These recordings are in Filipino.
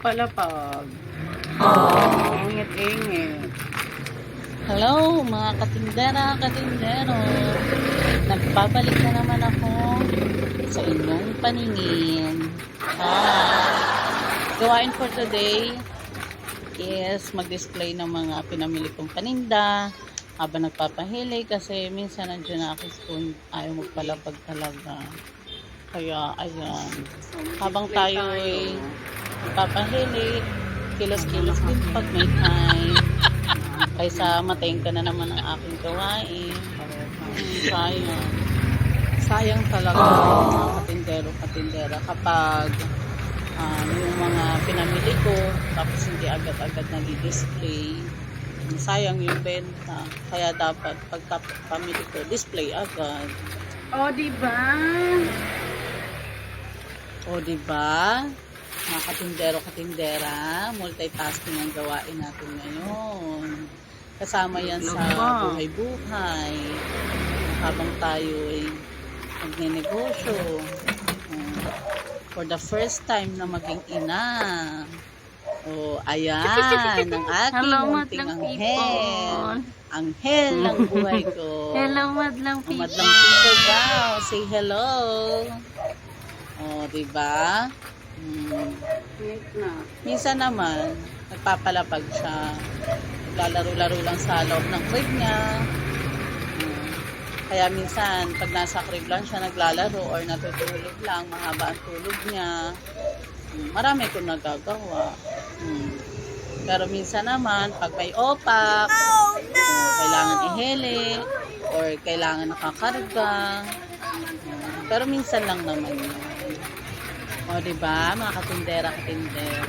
nagpapalapag. Ingit-ingit. Hello mga katindero. Nagbabalik na naman ako sa inyong paningin. Gawain for today is mag-display ng mga pinamili kong paninda habang nagpapahili kasi minsan nandiyan na ako kung ayaw magpalapag talaga. Kaya ayan, habang tayo ay nagpapahili, kilos-kilos din pag may time. Kaysa matayin ka na naman ang aking gawain. Sayang talaga mga katindero-katindera kapag yung mga pinamili ko tapos hindi agad-agad nag-display. Sayang yung benta. Kaya dapat pagka pamili ko, display agad. O, diba? O diba? Mga katindero-katindera, multitasking ang gawain natin ngayon. Kasama yan sa buhay-buhay. Habang tayo ay magnenegosyo. For the first time na maging ina. O, ayan, ang aking munting anghel. Anghel ng buhay ko. Hello, madlang people. Madlang people daw. Say hello. O, diba? Minsan naman, nagpapalapag siya. Naglalaro-laro lang sa loob ng crib niya. Kaya minsan, pag nasa crib lang siya naglalaro or natutulog lang, mahaba ang tulog niya. Marami kong nagagawa. Pero minsan naman, pag may opak, kailangan ihele, or kailangan nakakarga. Pero minsan lang naman yun. O, diba, mga katindera-katindero?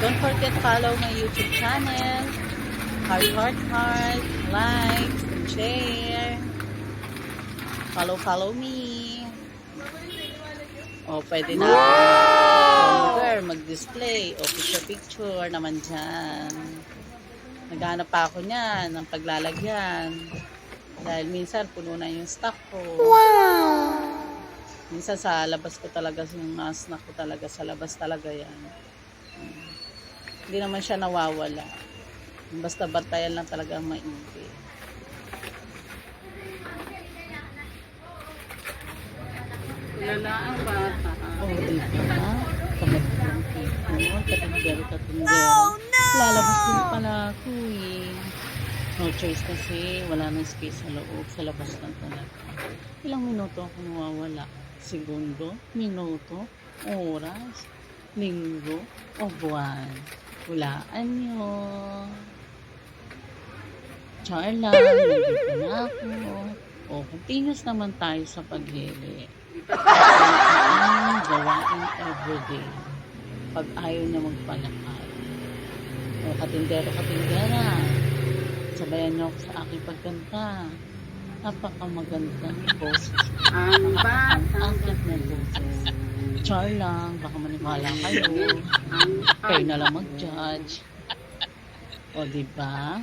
Don't forget follow my YouTube channel. Heart, like, and share. Follow me. O, pwede na mag-display. O, picture naman dyan. Naghanap pa ako niyan ng paglalagyan. Dahil minsan puno na yung stock ko. Wow! Minsan sa labas ko talaga, yung mga snack ko talaga, sa labas talaga yan. Hindi naman siya nawawala. Basta bantayan lang talaga ang maigi. Lala ang bata. Oh, diba? Kamatlang people, katindero. Lalabas din pala ako eh. No choice kasi, wala nang space sa loob, sa labas lang talaga. Ilang minuto ako nawawala? Segundo, minuto, oras, linggo, o buwan. Hulaan nyo. Char lang, nandito na ako. O, continuous naman tayo sa paghili. Ang gawain everyday. Pag ayaw niya magpalakad. O, katindero-katindera. Sabayan niyo ako sa aking pagkanta. Napakamagandang boses. Ang bata. Ang cute na boses. Char lang, baka maniwala kayo. Kayo na lang mag-judge. O, diba?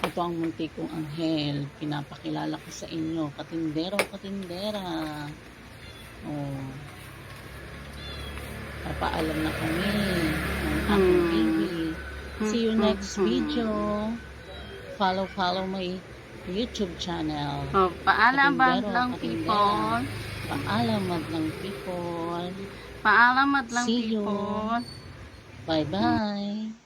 Ito ang munti kong anghel. Pinapakilala ko sa inyo. Katindero-katindera. O, papaalam na kami ng aking baby. See you next video. Follow my YouTube channel. Oh, paalam madlang people. Paalam madlang people. Paalam madlang See you. people. Bye-bye.